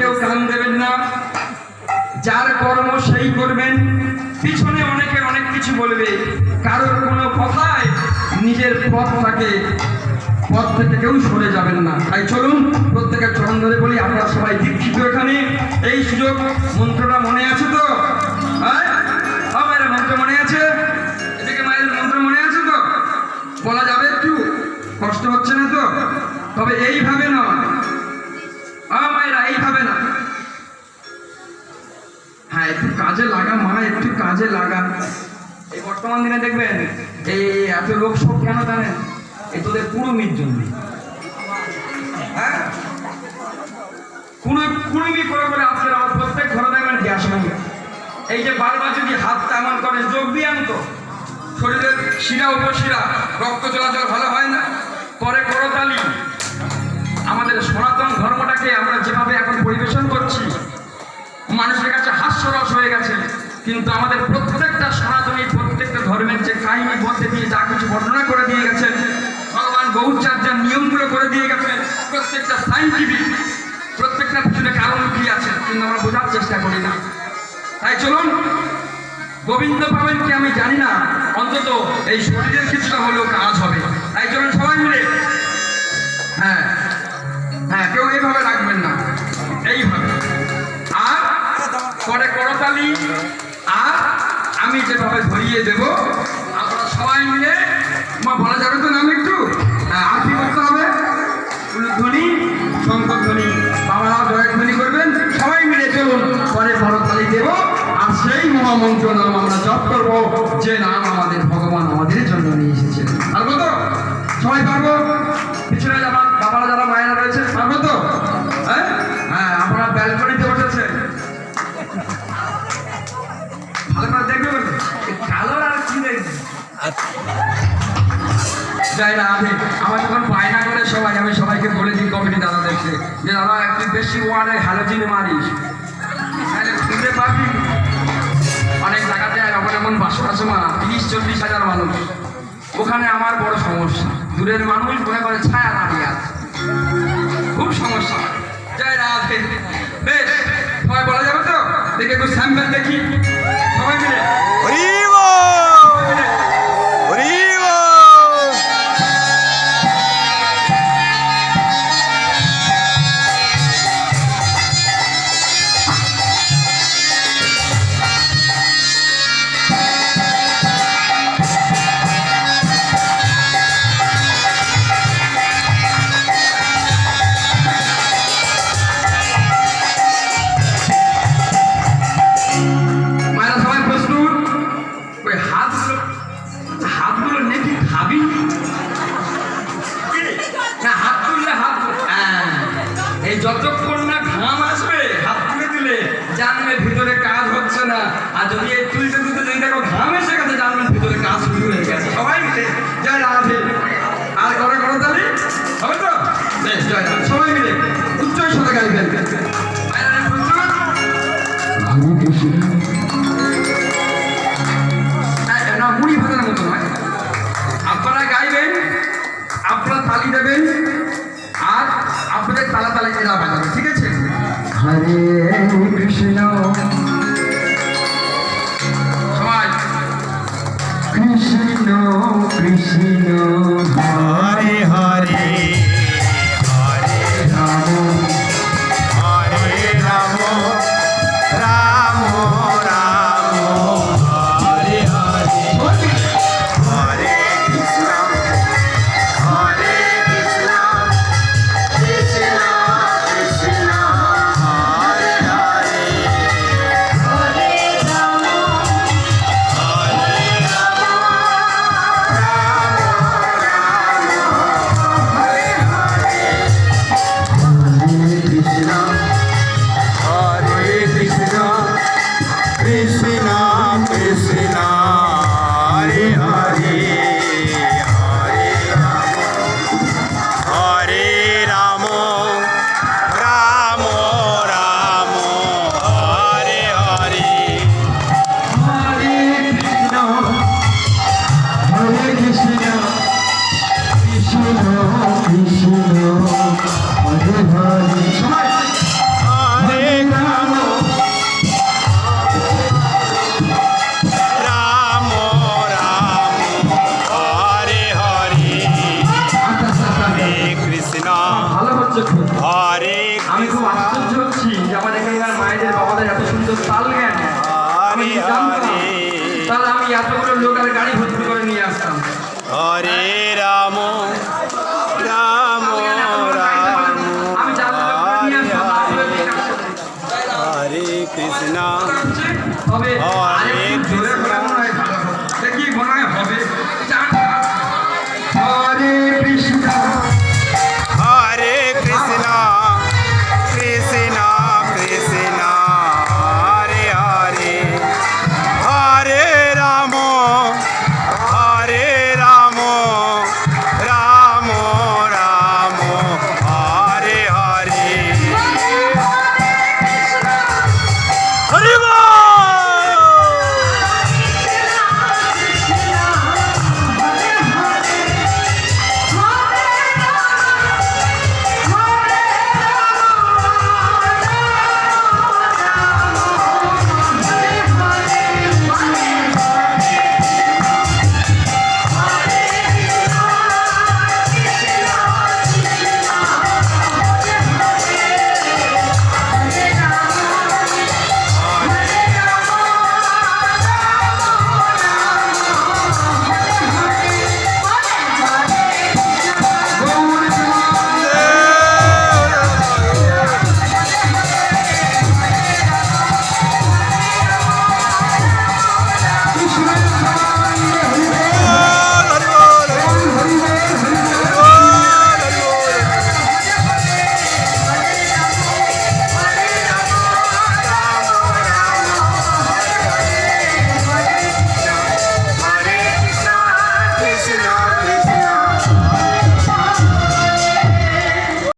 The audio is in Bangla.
কেউ কান দেবেন না, যার কর্ম সেই করবেন। পিছনে অনেকে অনেক কিছু বলবে, কারোর কোনো কথায় নিজের পথ থেকে কেউ সরে যাবেন না। তাই চলুন প্রত্যেকের চরণ ধরে বলি, আপনারা সবাই দীক্ষিত এখানে। এই সুযোগ, মন্ত্রটা মনে আছে তো? মায়ের মন্ত্র মনে আছে? এদিকে মায়ের মন্ত্র মনে আছে তো? বলা যাবে? একটু কষ্ট হচ্ছে না তো? তবে এইভাবে না মায়েরা, এইভাবে না। হ্যাঁ, একটু কাজে লাগা মা, একটু কাজে লাগা। এই বর্তমান দিনে দেখবেন এই এত লোক সব কেন জানেন? এই তোদের কুড়ুমির জন্য। হ্যাঁ, কুড়ুমি করে করে আজকে আমার প্রত্যেক ঘরে দেখবেন গ্যাস ভাঙে। এই যে বারবার যদি হাতটা এমন করে, যোগ ব্যায়াম তো শরীরের শিরা উপশিরা রক্ত চলাচল ভালো হয় না। পরে করতালি। আমাদের সনাতন ধর্মটাকে আমরা যেভাবে এখন পরিবেশন করছি, মানুষের কাছে হাস্যরস হয়ে গেছে, কিন্তু আমাদের প্রত্যেকটা সনাতনী প্রত্যেকটা ধর্মের যে কাহিনীর মধ্যে দিয়ে যা কিছু বর্ণনা করে দিয়ে গেছেন, ভগবান গৌরচার্যার নিয়মগুলো করে দিয়ে গেছেন, প্রত্যেকটা সাইন্টিফিক, প্রত্যেকটা পিছনে কারণ কি আছে, কিন্তু আমরা বোঝার চেষ্টা করি না। তাই চলুন, গোবিন্দ পাবেন কি আমি জানি না, অন্তত এই শরীরের কিছুটা হলেও কাজ হবে। তাই চলুন সবাই মিলে। হ্যাঁ হ্যাঁ, কেউ এইভাবে রাখবেন না, এইভাবে। আর পরে করতালি, আর আমি যেভাবে ধরিয়ে দেব আপনারা সবাই মিলে। বলা যাবে তো নাম একটু? হ্যাঁ, আরতি করতে হবে। ধ্বনি, শঙ্কর ধ্বনি, বাবারা জয়ধ্বনি করবেন। সবাই মিলে চলুন, পরে করতালি দেব। আর সেই মহামন্ত্র নাম আমরা জপ করবো, যে নাম আমাদের ভগবান আমাদের জন্য নিয়ে এসেছেন। পারবো তো? সবাই পারবো? পিছনে বাবারা যারা মায়েরা রয়েছে পারবো তো? হ্যাঁ হ্যাঁ, আপনারা ব্যালকনিতে বসেছেন, ভালো করে দেখবে কালোর আর কি দেখবে। যাই না, আমার যখন বায়না করে সবাই, আমি সবাইকে বলে দিই কমিটি দাদাদেরকে, যে দাদা একটু বেশি ওয়ার্ডে হ্যালোজিন মারিস, তাহলে খুঁজে পাবি। অনেক জায়গাতে এমন বাসা মা 30-40 হাজার মানুষ, ওখানে আমার বড় সমস্যা। দূরের মানুষ মনে করে ছায়া দাঁড়িয়ে আছে, খুব সমস্যা। জয় রাধে। বেশ, সবাই বলা যাবে তো? দেখে একটু স্যাম্পল দেখি সবাই মিলে। যতক্ষণ না ঘাম আসবে, হাত তুলে দিলে জানবেন ভিতরে কাজ হচ্ছে না। আর যদি এই তুলতে তুলতে যদি দেখো ঘাম এসে গেছে, জানবেন ভিতরে কাজ শুরু হয়ে গেছে। সবাই মিলে জয় রাধে। আর করে করতালি হবে তো? বেশ, জয় রাধে। সবাই মিলে উচ্চই সাথে গাইবেন। না, মুড়ি ভাতার মতো নয়, আপনারা গাইবেন, আপনারা তালি দেবেন, আর আপনাদের তালা তালা এরা বাজাবে, ঠিক আছে? হরে কৃষ্ণ, সবাই কৃষ্ণ কৃষ্ণ হরে হরে, হরে রাম হরে রাম, রাম রাম হরে হরে, হরে কৃষ্ণ হরে কৃষ্ণ, কৃষ্ণ কৃষ্ণ হরে হরে, হরে রাম হরে রাম, রাম আমি খুব আশ্চর্য হচ্ছি যে আমাদের এখানকার মায়েদের বাবাদের এত সুন্দর তাল জ্ঞান আমি জানতাম, তাহলে আমি এতগুলো লোক আর গাড়ি ভর্তি করে নিয়ে আসতাম। হরে রাম রাম রাম আমি হরে কৃষ্ণ তবে